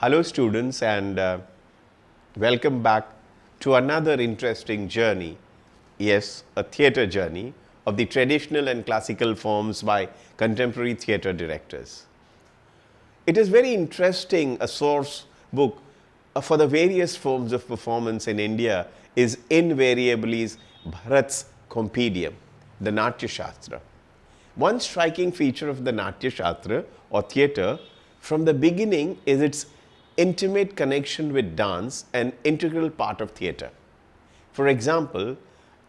Hello students and welcome back to another interesting journey, yes, a theatre journey of the traditional and classical forms by contemporary theatre directors. It is very interesting. A source book for the various forms of performance in India is invariably Bharat's Compendium, the Natya Shastra. One striking feature of the Natya Shastra or theatre from the beginning is its intimate connection with dance, an integral part of theatre. For example,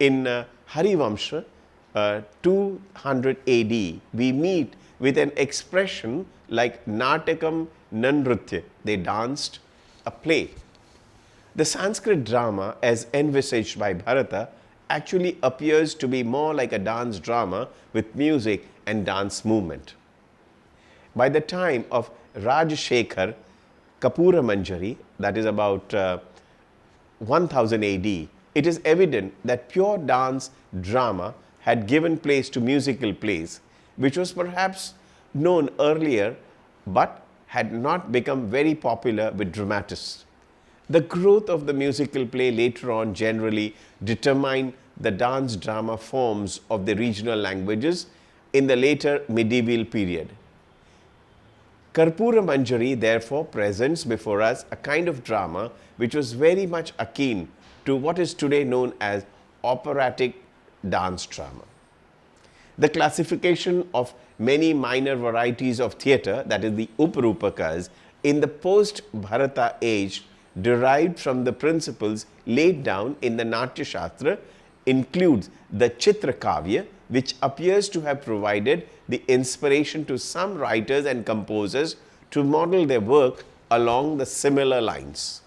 in Harivamsha 200 AD, we meet with an expression like Natakam Nanrutya, they danced a play. The Sanskrit drama as envisaged by Bharata actually appears to be more like a dance drama with music and dance movement. By the time of Rajshekhar Kapura Manjari, that is about 1000 AD, it is evident that pure dance drama had given place to musical plays, which was perhaps known earlier but had not become very popular with dramatists. The growth of the musical play later on generally determined the dance drama forms of the regional languages in the later medieval period. Karpura Manjari therefore presents before us a kind of drama which was very much akin to what is today known as operatic dance drama. The classification of many minor varieties of theatre, that is the Uparupakas, in the post-Bharata age derived from the principles laid down in the Natya Shastra includes the Chitra Kavya, which appears to have provided the inspiration to some writers and composers to model their work along the similar lines.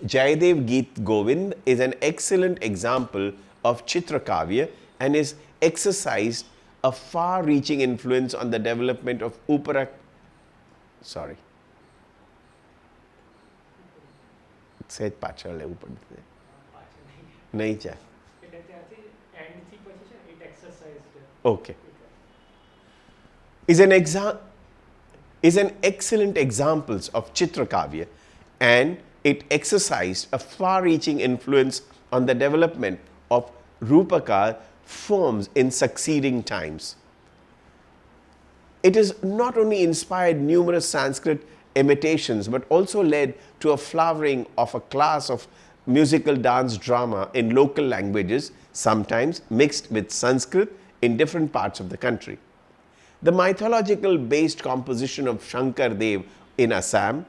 Jayadev Geet Govind is an excellent example of Chitra Kavya and is exercised a far-reaching influence on the development of Okay. Is an excellent example of Chitra Kavya, and it exercised a far-reaching influence on the development of Rupaka forms in succeeding times. It has not only inspired numerous Sanskrit imitations but also led to a flowering of a class of musical dance drama in local languages, sometimes mixed with Sanskrit in different parts of the country. The mythological based composition of Shankar Dev in Assam,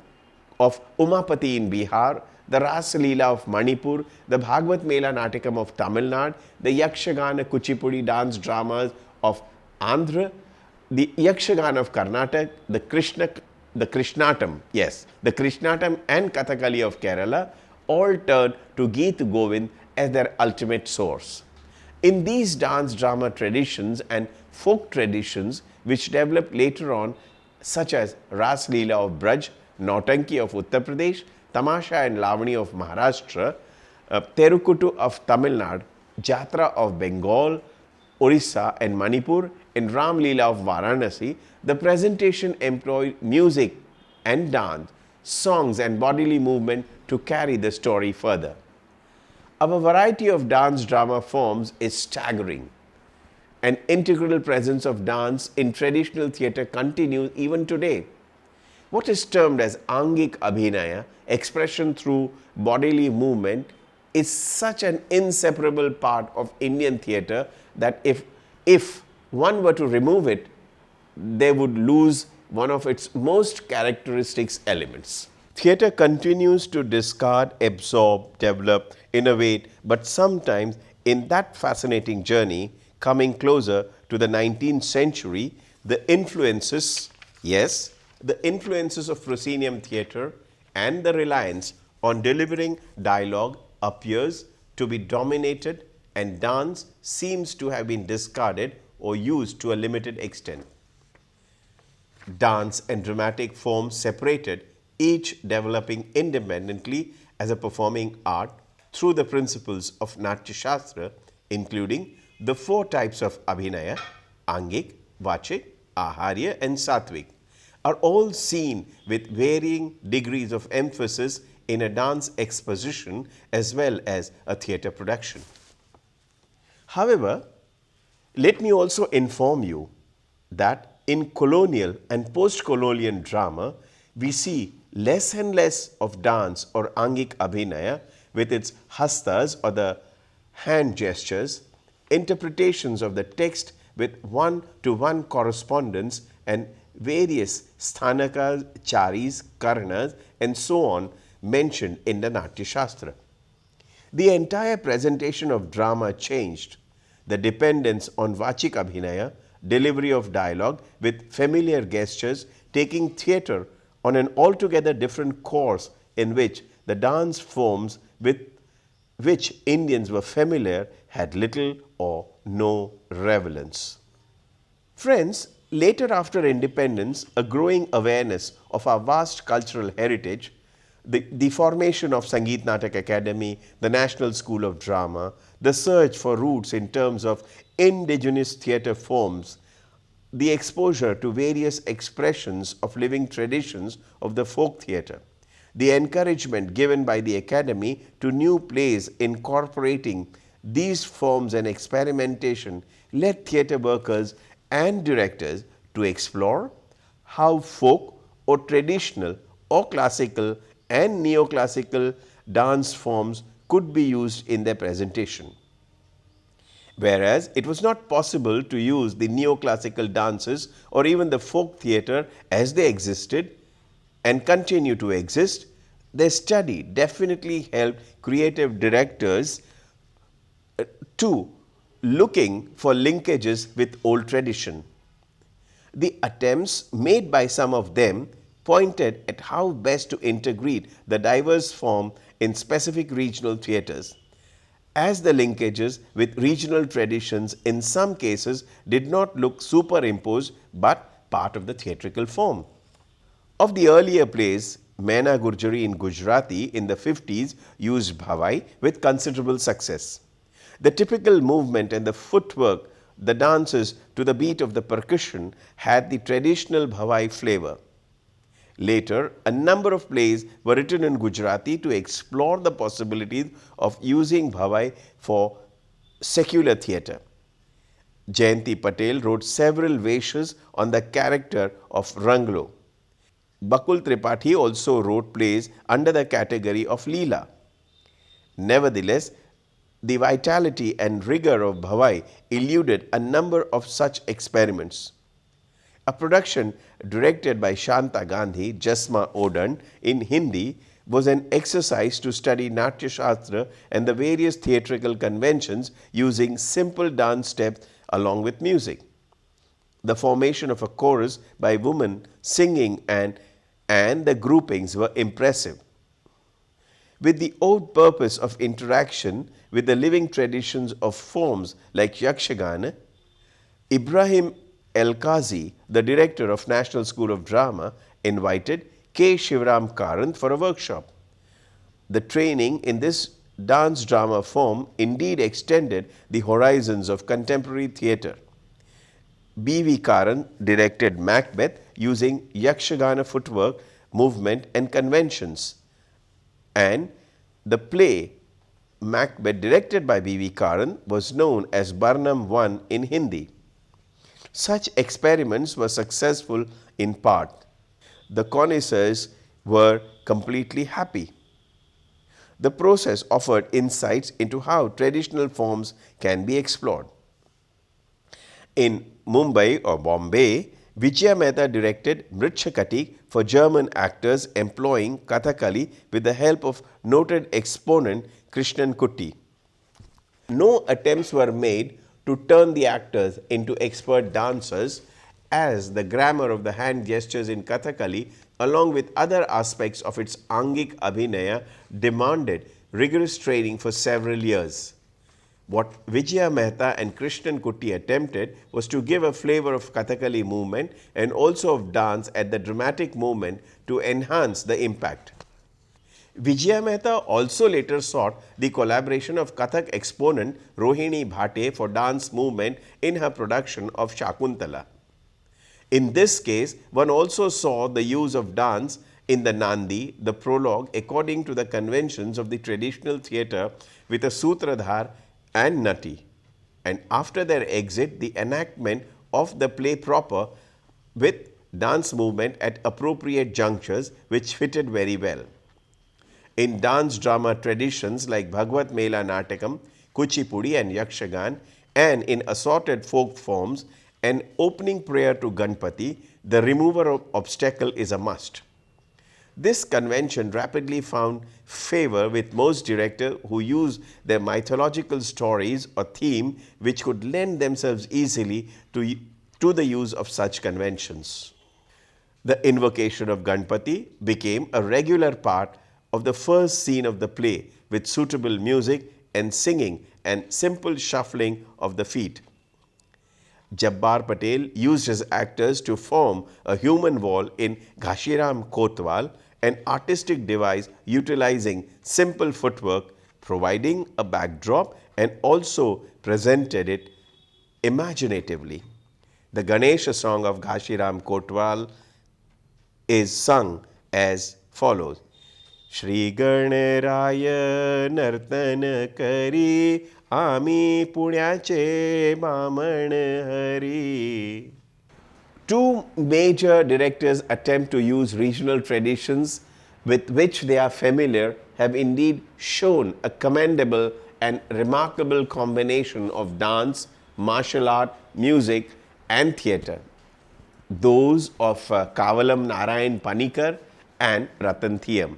of Umapati in Bihar, the Rasa Leela of Manipur, the Bhagavad Mela Natikam of Tamil Nadu, the Yakshagana Kuchipudi dance dramas of Andhra, the Yakshagana of Karnataka, the Krishnatam and Kathakali of Kerala all turn to Geet Govind as their ultimate source. In these dance drama traditions and folk traditions which developed later on, such as Ras Leela of Braj, Nautanki of Uttar Pradesh, Tamasha and Lavani of Maharashtra, Terukuttu of Tamil Nadu, Jatra of Bengal, Orissa and Manipur, and Ram Leela of Varanasi, the presentation employed music and dance, songs and bodily movement to carry the story further. Our variety of dance drama forms is staggering. An integral presence of dance in traditional theatre continues even today. What is termed as Angik Abhinaya, expression through bodily movement, is such an inseparable part of Indian theatre that if one were to remove it, they would lose one of its most characteristic elements. Theatre continues to discard, absorb, develop, innovate, but sometimes in that fascinating journey, coming closer to the 19th century, the influences of proscenium theatre and the reliance on delivering dialogue appears to be dominated, and dance seems to have been discarded or used to a limited extent. Dance and dramatic forms separated, each developing independently as a performing art through the principles of Natya Shastra, including the four types of Abhinaya: Angik, Vachik, Aharya and Satvik. are all seen with varying degrees of emphasis in a dance exposition as well as a theatre production. However, let me also inform you that in colonial and post-colonial drama, we see less and less of dance or angik abhinaya with its hastas or the hand gestures, interpretations of the text with one-to-one correspondence and various sthanakas, charis, karnas and so on mentioned in the Natya Shastra. The entire presentation of drama changed. The dependence on Vachik Abhinaya, delivery of dialogue with familiar gestures, taking theatre on an altogether different course in which the dance forms with which Indians were familiar had little or no relevance. Friends, later after independence, a growing awareness of our vast cultural heritage, the formation of Sangeet Natak Academy, the National School of Drama, the search for roots in terms of indigenous theatre forms, the exposure to various expressions of living traditions of the folk theatre, the encouragement given by the Academy to new plays incorporating these forms and experimentation led theatre workers and directors to explore how folk or traditional or classical and neoclassical dance forms could be used in their presentation. Whereas it was not possible to use the neoclassical dances or even the folk theatre as they existed and continue to exist, their study definitely helped creative directors to looking for linkages with old tradition. The attempts made by some of them pointed at how best to integrate the diverse form in specific regional theatres, as the linkages with regional traditions in some cases did not look superimposed but part of the theatrical form. Of the earlier plays, Maina Gurjari in Gujarati in the 50s used bhavai with considerable success. The typical movement and the footwork, the dances to the beat of the percussion had the traditional bhavai flavor. Later, a number of plays were written in Gujarati to explore the possibilities of using bhavai for secular theatre. Jayanti Patel wrote several veshas on the character of Ranglo. Bakul Tripathi also wrote plays under the category of Leela. Nevertheless, the vitality and rigor of bhavai eluded a number of such experiments. A production directed by Shanta Gandhi, Jasma Odan, in Hindi was an exercise to study Natya Shastra and the various theatrical conventions using simple dance steps along with music. The formation of a chorus by women singing and the groupings were impressive. With the old purpose of interaction with the living traditions of forms like Yakshagana, Ibrahim El-Qazi, the director of National School of Drama, invited K. Shivram Karand for a workshop. The training in this dance drama form indeed extended the horizons of contemporary theatre. B.V. Karand directed Macbeth using Yakshagana footwork, movement and conventions. And the play Macbeth directed by B.V. Karand was known as Barnum I in Hindi. Such experiments were successful in part. The connoisseurs were completely happy. The process offered insights into how traditional forms can be explored. In Mumbai or Bombay, Vijaya Mehta directed Mritshakati for German actors employing Kathakali with the help of noted exponent Krishnan Kutty. No attempts were made to turn the actors into expert dancers, as the grammar of the hand gestures in Kathakali along with other aspects of its Angik Abhinaya demanded rigorous training for several years. What Vijaya Mehta and Krishnan Kutty attempted was to give a flavor of Kathakali movement and also of dance at the dramatic moment to enhance the impact. Vijaya Mehta also later sought the collaboration of Kathak exponent Rohini Bhate for dance movement in her production of Shakuntala. In this case, one also saw the use of dance in the Nandi, the prologue, according to the conventions of the traditional theatre with a Sutradhar and Nati. And after their exit, the enactment of the play proper with dance movement at appropriate junctures, which fitted very well. In dance drama traditions like Bhagwat Mela Natakam, Kuchipudi and Yakshagan, and in assorted folk forms, an opening prayer to Ganpati, the remover of obstacle, is a must. This convention rapidly found favor with most directors who use their mythological stories or theme which could lend themselves easily to the use of such conventions. The invocation of Ganpati became a regular part of the first scene of the play with suitable music and singing and simple shuffling of the feet. Jabbar Patel used his actors to form a human wall in Ghashiram Kotwal, an artistic device utilizing simple footwork, providing a backdrop and also presented it imaginatively. The Ganesha song of Ghashiram Kotwal is sung as follows. Shri Ganaraya Nartan Kari Ami Punyache Baman Hari. Two major directors attempt to use regional traditions with which they are familiar have indeed shown a commendable and remarkable combination of dance, martial art, music and theatre. Those of Kavalam Narayan Panikar and Ratan Thiyam.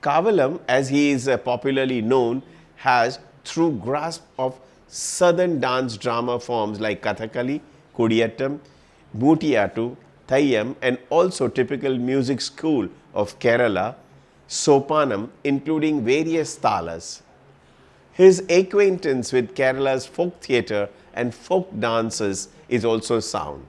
Kavalam, as he is popularly known, has, through grasp of southern dance drama forms like Kathakali, Kudiyattam, Mutiyattu, Thayyam, and also typical music school of Kerala, Sopanam, including various talas. His acquaintance with Kerala's folk theatre and folk dances is also sound.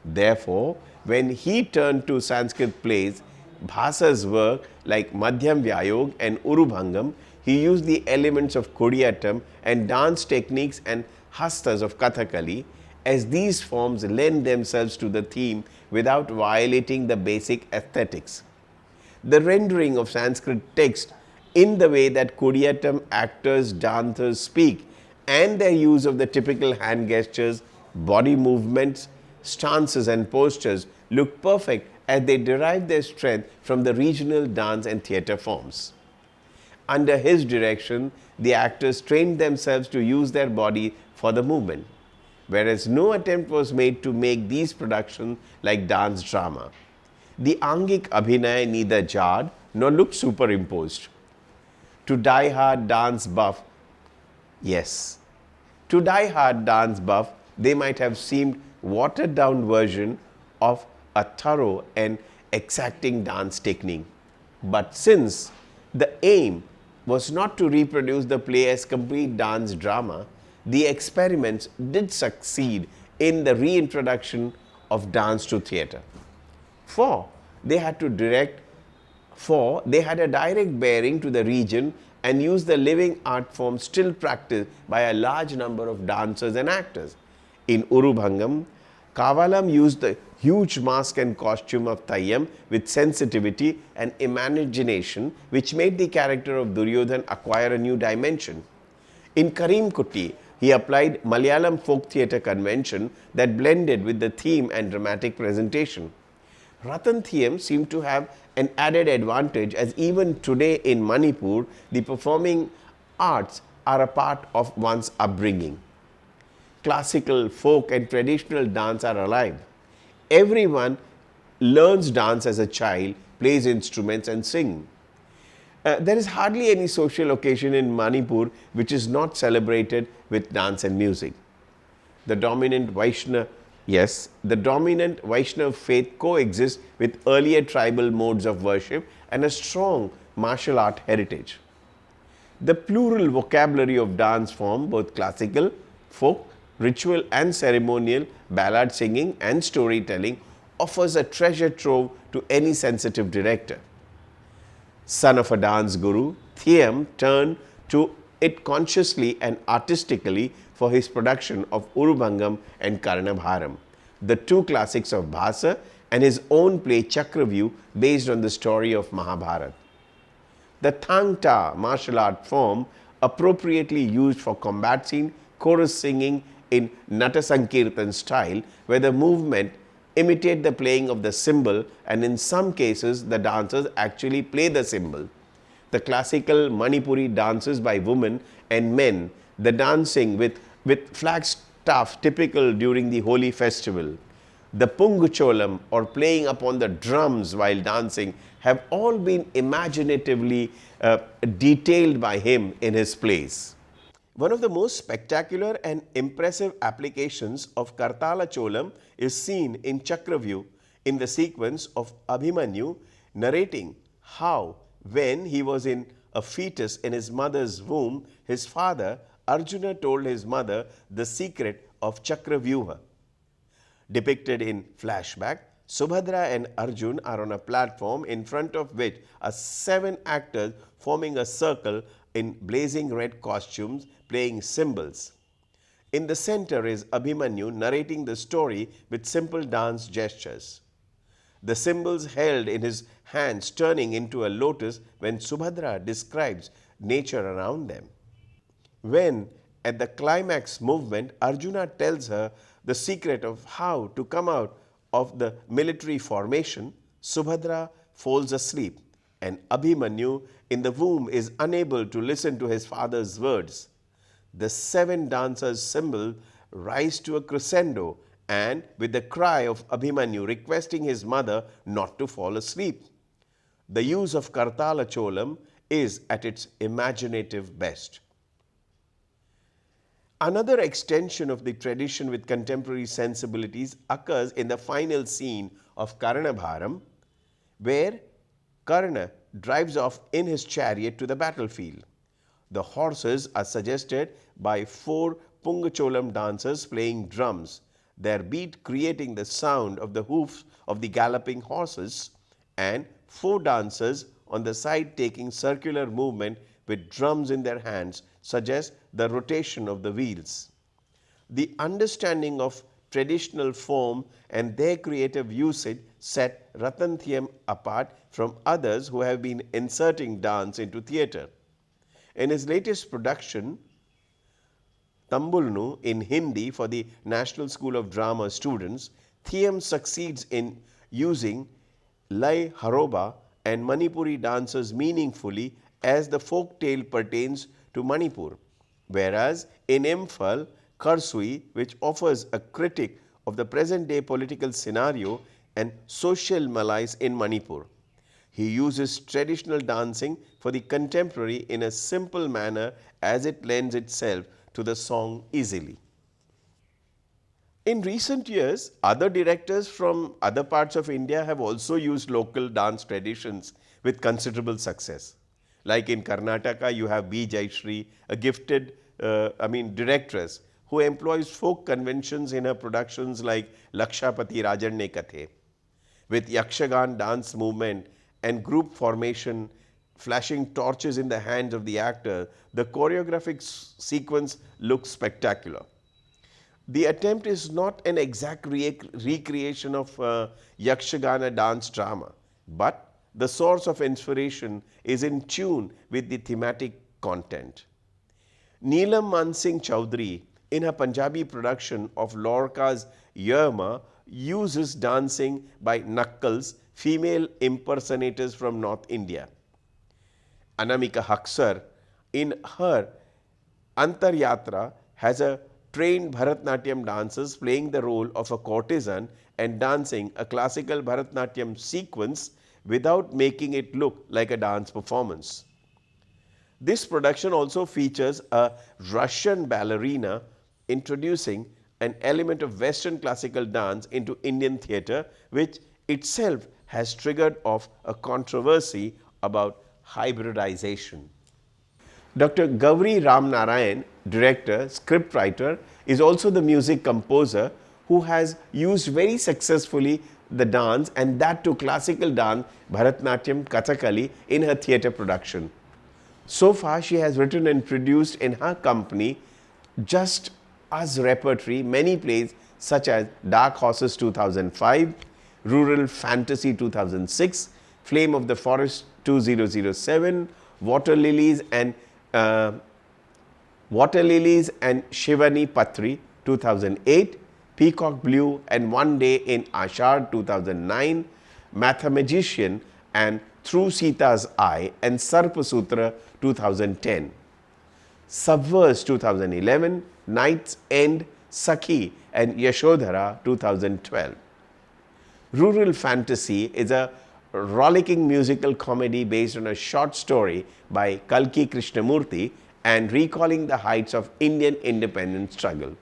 Therefore, when he turned to Sanskrit plays, Bhasa's work like Madhyam Vyayog and Urubhangam, he used the elements of Kudiyattam and dance techniques and hastas of Kathakali, as these forms lend themselves to the theme without violating the basic aesthetics. The rendering of Sanskrit text in the way that Kudiyattam actors, dancers speak, and their use of the typical hand gestures, body movements, stances and postures look perfect as they derive their strength from the regional dance and theatre forms. Under his direction, the actors trained themselves to use their body for the movement, whereas no attempt was made to make these productions like dance drama. The Angik Abhinay neither jarred nor looked superimposed. To die-hard dance buff, they might have seemed watered-down version of a thorough and exacting dance technique. But since the aim was not to reproduce the play as complete dance drama, the experiments did succeed in the reintroduction of dance to theatre. For they had a direct bearing to the region and used the living art form still practiced by a large number of dancers and actors. In Urubhangam, Kavalam used the huge mask and costume of Thayyam with sensitivity and imagination, which made the character of Duryodhan acquire a new dimension. In Karim Kuti, he applied Malayalam folk theatre convention that blended with the theme and dramatic presentation. Ratan Thiyam seemed to have an added advantage, as even today in Manipur, the performing arts are a part of one's upbringing. Classical, folk and traditional dance are alive. Everyone learns dance as a child, plays instruments and sings. There is hardly any social occasion in Manipur which is not celebrated with dance and music. The dominant Vaishnava faith coexists with earlier tribal modes of worship and a strong martial art heritage. The plural vocabulary of dance form, both classical, folk, ritual and ceremonial, ballad singing and storytelling, offers a treasure trove to any sensitive director. Son of a dance guru, Thiyam turned to it consciously and artistically for his production of Urubhangam and Karnabharam. the two classics of Bhasa and his own play Chakravyuh based on the story of Mahabharata. The Thang Ta martial art form, appropriately used for combat scene, chorus singing in Nata Sankirtan style, where the movement imitate the playing of the cymbal, and in some cases the dancers actually play the cymbal. The classical Manipuri dances by women and men, the dancing with flag staff typical during the holy festival, the Pungucholam or playing upon the drums while dancing have all been imaginatively detailed by him in his plays. One of the most spectacular and impressive applications of Kartala Cholam is seen in Chakravyuh in the sequence of Abhimanyu narrating how, when he was in a fetus in his mother's womb, his father Arjuna told his mother the secret of Chakravyuha. Depicted in flashback, Subhadra and Arjun are on a platform in front of which are 7 actors forming a circle in blazing red costumes playing cymbals. In the center is Abhimanyu narrating the story with simple dance gestures. The cymbals held in his hands turning into a lotus when Subhadra describes nature around them. When at the climax movement, Arjuna tells her the secret of how to come out of the military formation, Subhadra falls asleep and Abhimanyu in the womb is unable to listen to his father's words. The 7 dancers' cymbals rise to a crescendo and with the cry of Abhimanyu requesting his mother not to fall asleep. The use of Kartala Cholam is at its imaginative best. Another extension of the tradition with contemporary sensibilities occurs in the final scene of Karnabharam, where Karna drives off in his chariot to the battlefield. The horses are suggested by 4 Pungacholam dancers playing drums, their beat creating the sound of the hoofs of the galloping horses, and 4 dancers on the side taking circular movement with drums in their hands suggests the rotation of the wheels. The understanding of traditional form and their creative usage set Ratanthiam apart from others who have been inserting dance into theatre. In his latest production, Tambulnu in Hindi for the National School of Drama students, Thiam succeeds in using Lai Haroba and Manipuri dancers meaningfully as the folk tale pertains to Manipur, whereas in Imphal, Karsui, which offers a critique of the present-day political scenario and social malaise in Manipur. He uses traditional dancing for the contemporary in a simple manner as it lends itself to the song easily. In recent years, other directors from other parts of India have also used local dance traditions with considerable success. Like in Karnataka, you have B. Jayashree, a gifted directress who employs folk conventions in her productions like Lakshapati Rajanne Kathe. With Yakshagan dance movement and group formation, flashing torches in the hands of the actor, the choreographic sequence looks spectacular. The attempt is not an exact recreation of Yakshagana dance drama, but the source of inspiration is in tune with the thematic content. Neelam Mansingh Chowdhury, in her Punjabi production of Lorca's Yerma, uses dancing by Nakkals, female impersonators from North India. Anamika Haksar, in her Antaryatra, has a trained Bharatnatyam dancers playing the role of a courtesan and dancing a classical Bharatnatyam sequence without making it look like a dance performance. This production also features a Russian ballerina introducing an element of Western classical dance into Indian theatre, which itself has triggered off a controversy about hybridization. Dr. Gauri Ramnarayan, director, scriptwriter, is also the music composer who has used very successfully the dance, and that to classical dance, Bharatnatyam, Kathakali, in her theatre production. So far, she has written and produced in her company just as repertory many plays such as Dark Horses 2005, Rural Fantasy 2006, Flame of the Forest 2007, Water Lilies and Shivani Patri 2008, Peacock Blue and One Day in Ashar 2009, Mathemagician and Through Sita's Eye and Sarpasutra 2010, Subverse 2011, Night's End, Sakhi and Yashodhara 2012. Rural Fantasy is a rollicking musical comedy based on a short story by Kalki Krishnamurthy and recalling the heights of Indian independence struggle.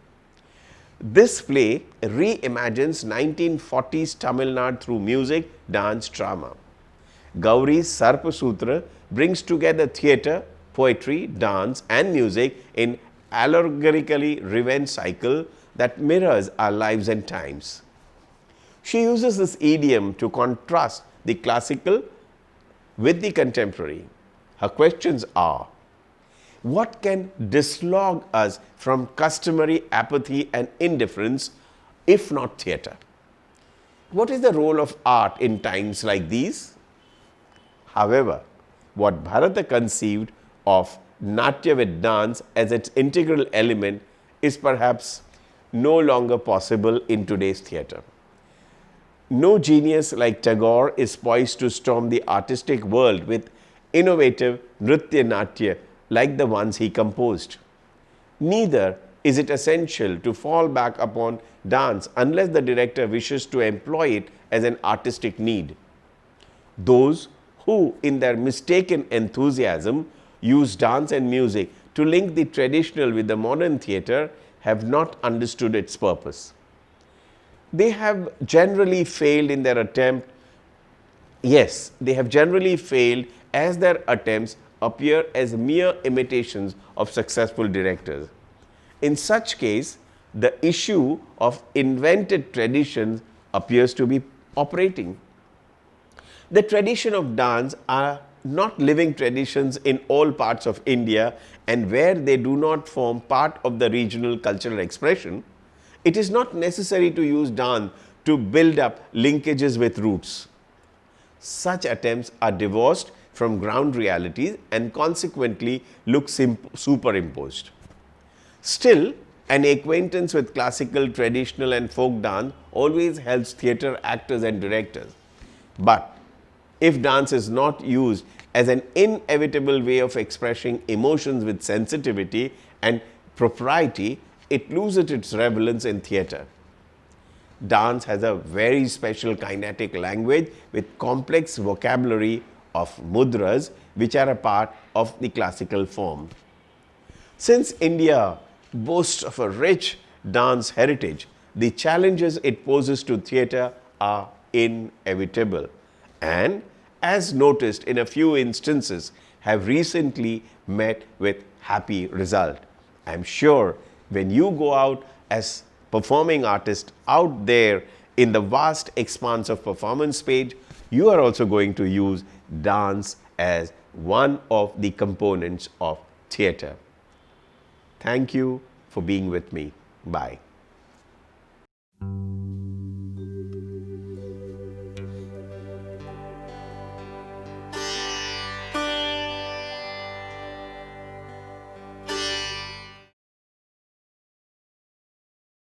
This play reimagines 1940s Tamil Nadu through music, dance, drama. Gauri's Sarpasutra brings together theatre, poetry, dance and music in allegorically revenge cycle that mirrors our lives and times. She uses this idiom to contrast the classical with the contemporary. Her questions are: what can dislodge us from customary apathy and indifference, if not theatre? What is the role of art in times like these? However, what Bharata conceived of Natya with dance as its integral element is perhaps no longer possible in today's theatre. No genius like Tagore is poised to storm the artistic world with innovative Nritya Natya like the ones he composed. Neither is it essential to fall back upon dance unless the director wishes to employ it as an artistic need. Those who, in their mistaken enthusiasm, use dance and music to link the traditional with the modern theatre have not understood its purpose. They have generally failed in their attempt. Yes, they have generally failed as their attempts appear as mere imitations of successful directors. In such case, the issue of invented traditions appears to be operating. The tradition of dance are not living traditions in all parts of India, and where they do not form part of the regional cultural expression, it is not necessary to use dance to build up linkages with roots. Such attempts are divorced from ground realities and consequently look superimposed. Still, an acquaintance with classical, traditional and folk dance always helps theatre actors and directors. But if dance is not used as an inevitable way of expressing emotions with sensitivity and propriety, it loses its relevance in theatre. Dance has a very special kinetic language with complex vocabulary of mudras which are a part of the classical form. Since India boasts of a rich dance heritage, the challenges it poses to theatre are inevitable and, as noticed in a few instances, have recently met with happy result. I am sure when you go out as performing artist out there in the vast expanse of performance page, you are also going to use dance as one of the components of theatre. Thank you for being with me. Bye.